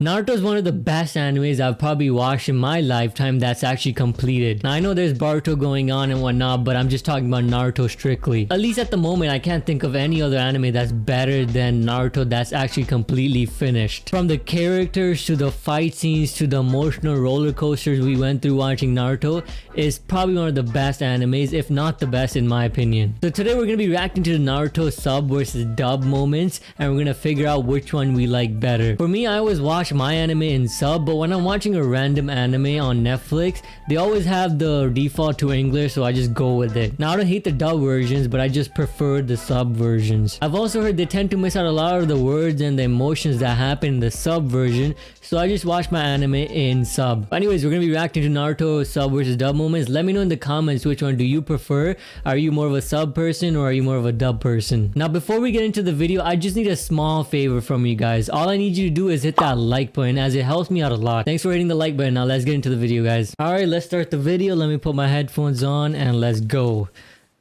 Naruto is one of the best animes I've probably watched in my lifetime that's actually completed. Now I know there's Boruto going on and whatnot, but I'm just talking about Naruto strictly. At least at the moment, I can't think of any other anime that's better than Naruto that's actually completely finished. From the characters to the fight scenes to the emotional roller coasters we went through watching Naruto, is probably one of the best animes, if not the best in my opinion. So today we're going to be reacting to the Naruto sub versus dub moments, and we're going to figure out which one we like better. For me, I always watch my anime in sub, but when I'm watching a random anime on Netflix, they always have the default to English, so I just go with it. Now I don't hate the dub versions, but I just prefer the sub versions. I've also heard they tend to miss out a lot of the words and the emotions that happen in the sub version, so I just watch my anime in sub. Anyways, we're gonna be reacting to Naruto sub versus dub moments. Let me know in the comments which one do you prefer. Are you more of a sub person or are you more of a dub person? Now before we get into the video, I just need a small favor from you guys. All I need you to do is hit that like button, as it helps me out a lot. Thanks for hitting the like button. Now let's get into the video, guys. Alright, let's start the video. Let me put my headphones on and let's go.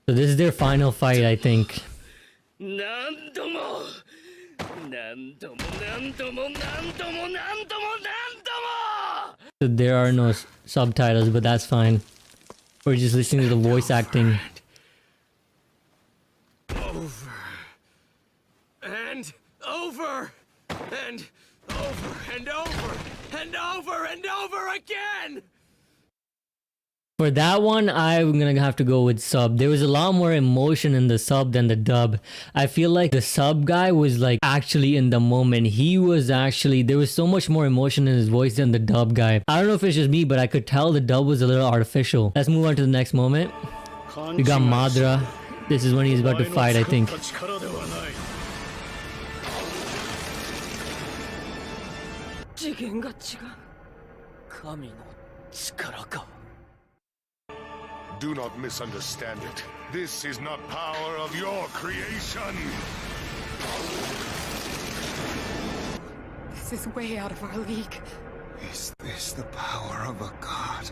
So this is their final fight, I think. So there are no subtitles, but that's fine. We're just listening to the voice acting. Over and over and over and over and over and over again. For that one, I'm gonna have to go with sub. There was a lot more emotion in the sub than the dub. I feel like the sub guy was like actually in the moment. He was actually, there was so much more emotion in his voice than the dub guy. I don't know if it's just me, but I could tell the dub was a little artificial. Let's move on to the next moment. We got Madara. This is when he's about to fight, I think. Do not misunderstand it. This is not power of your creation. This is way out of our league. Is this the power of a god?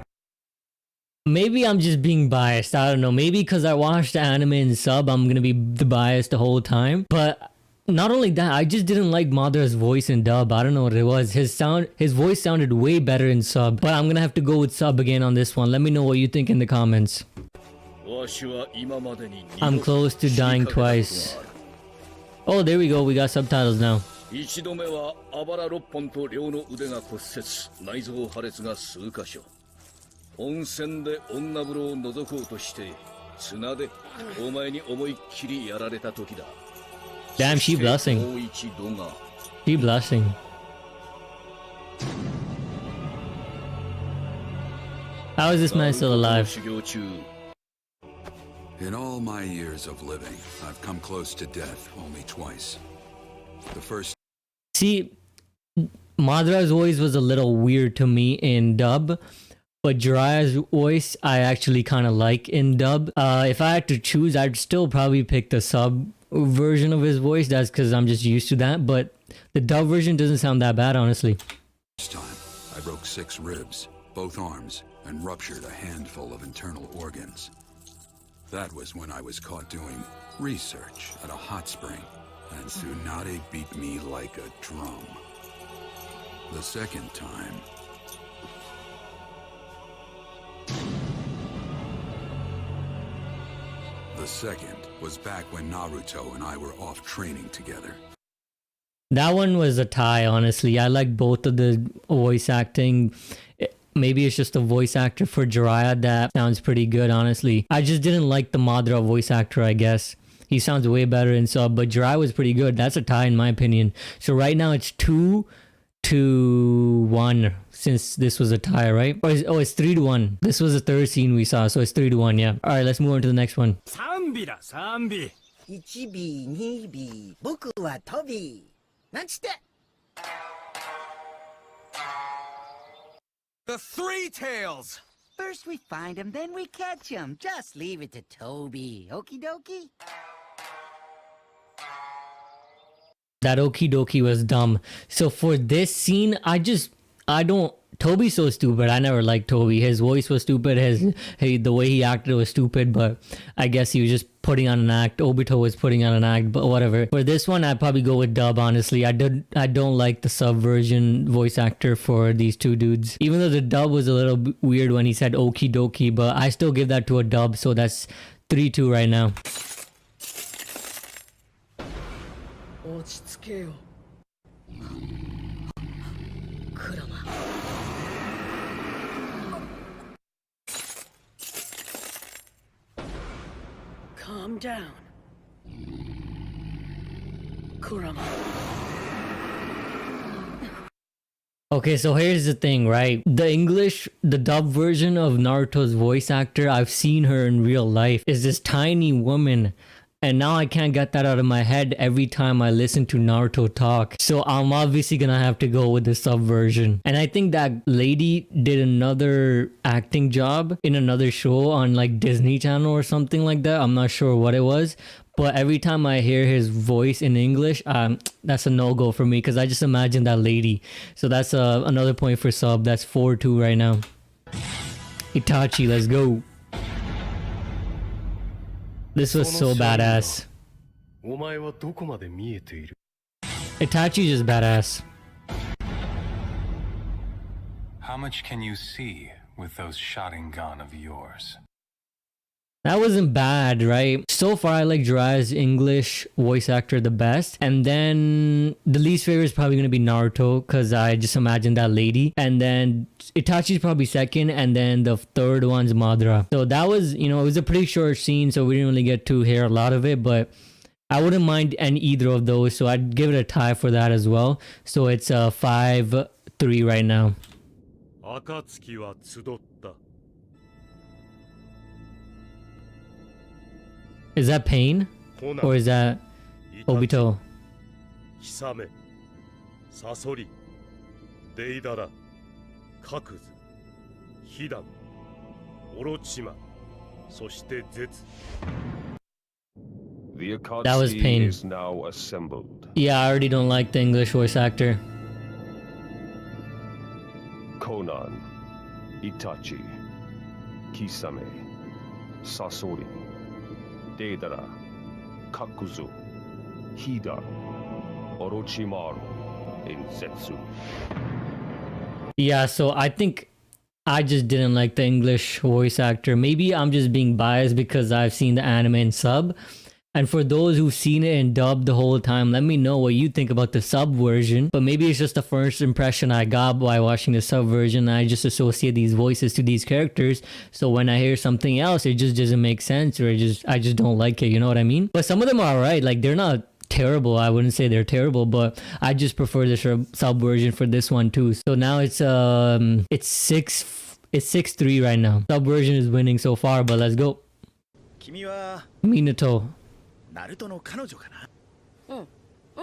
Maybe I'm just being biased. I don't know. Maybe because I watched the anime in sub, I'm gonna be the biased the whole time. But not only that, I just didn't like Madara's voice in dub. I don't know what it was. His voice sounded way better in sub. But I'm gonna have to go with sub again on this one. Let me know what you think in the comments. I'm close to dying twice. Oh, there we go. We got subtitles now. 一度目はあばら6本と両の腕が骨折、内臓破裂が数箇所。温泉で女風呂を覗こうとして、綱でお前に思いっきりやられた時だ。Damn, she blushing. She blushing. How is this man still alive? In all my years of living, I've come close to death only twice. The first. See, Madara's voice was a little weird to me in dub, but Jiraiya's voice I actually kind of like in dub. If I had to choose, I'd still probably pick the sub version of his voice. That's because I'm just used to that, but the dub version doesn't sound that bad, honestly. This time, I broke 6 ribs, both arms, and ruptured a handful of internal organs. That was when I was caught doing research at a hot spring, and Tsunade beat me like a drum. The second time... The second was back when Naruto and I were off training together. That one was a tie, honestly. I like both of the voice acting. Maybe it's just the voice actor for Jiraiya that sounds pretty good, honestly. I just didn't like the Madara voice actor, I guess. He sounds way better in sub, but Jiraiya was pretty good. That's a tie in my opinion. So right now it's 2-1 since this was a tie, right? Oh, it's 3-1. This was the third scene we saw, so it's 3-1, yeah. All right, let's move on to the next one. Sembhi da, Sembhi. 1B 2B 僕はトビーなんつって The Three Tails. First we find him, then we catch him. Just leave it to Toby. Okie dokie. That okie dokie was dumb. So for this scene, I don't Toby's so stupid. I never liked Toby. His voice was stupid. The way he acted was stupid, but I guess he was just putting on an act. Obito was putting on an act, but whatever. For this one, I'd probably go with dub, honestly. I don't like the sub version voice actor for these two dudes. Even though the dub was a little weird when he said okie dokie, but I still give that to a dub, so that's 3-2 right now. Calm down. Kurama. Okay, so here's the thing, right? The dub version of Naruto's voice actor, I've seen her in real life, is this tiny woman. And now I can't get that out of my head every time I listen to Naruto talk. So I'm obviously gonna have to go with the sub version. And I think that lady did another acting job in another show on like Disney Channel or something like that. I'm not sure what it was. But every time I hear his voice in English, that's a no-go for me because I just imagine that lady. So that's another point for sub. That's 4-2 right now. Itachi, let's go. This was so badass. Itachi's just badass. How much can you see with those Sharingan of yours? That wasn't bad, right? So far, I like Jiraiya's English voice actor the best. And then the least favorite is probably going to be Naruto because I just imagine that lady. And then Itachi's probably second. And then the third one's Madara. So that was, it was a pretty short scene. So we didn't really get to hear a lot of it. But I wouldn't mind either of those. So I'd give it a tie for that as well. So it's 5-3 right now. Is that Pain? Or is that Obito? That was Pain. Is now assembled. Yeah, I already don't like the English voice actor. Conan, Itachi, Kisame, Sasori, Deidara, Kakuzu, Hidan, Orochimaru, and Zetsu. Yeah, so I think I just didn't like the English voice actor. Maybe I'm just being biased because I've seen the anime in sub. And for those who've seen it in dub the whole time, let me know what you think about the sub version. But maybe it's just the first impression I got by watching the sub version. I just associate these voices to these characters. So when I hear something else, it just doesn't make sense, or I just don't like it. You know what I mean? But some of them are alright. Like, they're not terrible. I wouldn't say they're terrible, but I just prefer the sub version for this one too. So now it's 6-3 right now. Sub version is winning so far, but let's go. Minato.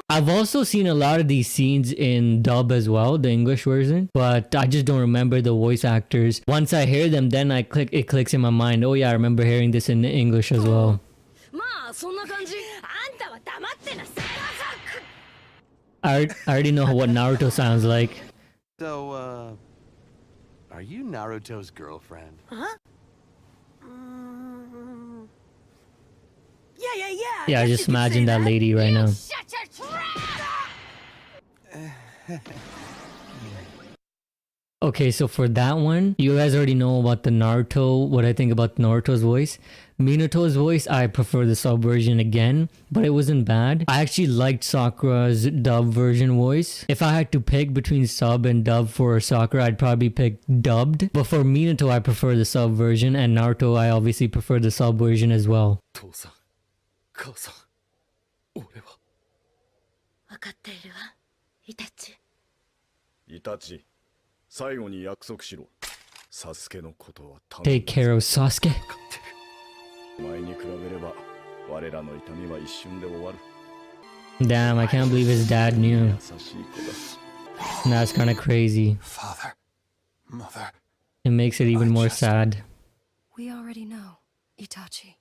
I've also seen a lot of these scenes in dub as well, the English version, but I just don't remember the voice actors. Once I hear them, then it clicks in my mind. Oh yeah, I remember hearing this in English as well. I already know what Naruto sounds like. So, are you Naruto's girlfriend? Huh? Yeah. Yeah, I just imagine that lady right now. Shut your trap! Okay, so for that one, you guys already know about the Naruto, what I think about Naruto's voice. Minato's voice, I prefer the sub version again, but it wasn't bad. I actually liked Sakura's dub version voice. If I had to pick between sub and dub for Sakura, I'd probably pick dubbed. But for Minato, I prefer the sub version, and Naruto, I obviously prefer the sub version as well. 分かっているわ、イタチ。イタチ、最後に約束しろ。サスケのことは頼む。Take care of Sasuke. 前に比べれば、我らの痛みは一瞬で終わる。 Damn, I can't believe his dad knew. 優しい子だ。 That's kind of crazy. Father, mother. It makes it even more sad. We already know, Itachi.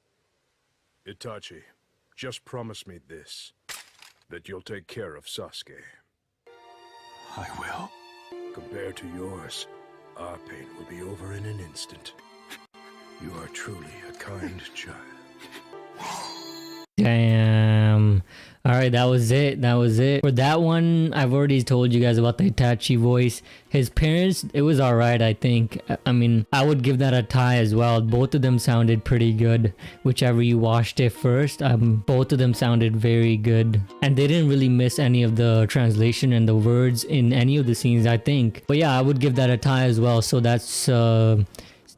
Itachi, just promise me this, that you'll take care of Sasuke. I will. Compared to yours, Our pain will be over in an instant. You are truly a kind child. Damn. All right, that was it. That was it. For that one, I've already told you guys about the Itachi voice. His parents, it was all right, I think. I mean, I would give that a tie as well. Both of them sounded pretty good. Whichever you watched it first, both of them sounded very good. And they didn't really miss any of the translation and the words in any of the scenes, I think. But yeah, I would give that a tie as well. So that's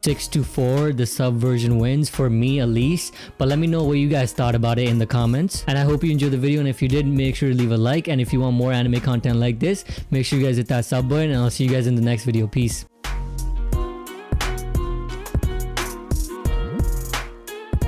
6-4, the sub version wins for me at least. But let me know what you guys thought about it in the comments, and I hope you enjoyed the video. And if you did, make sure to leave a like, and if you want more anime content like this, make sure you guys hit that sub button, and I'll see you guys in the next video. Peace.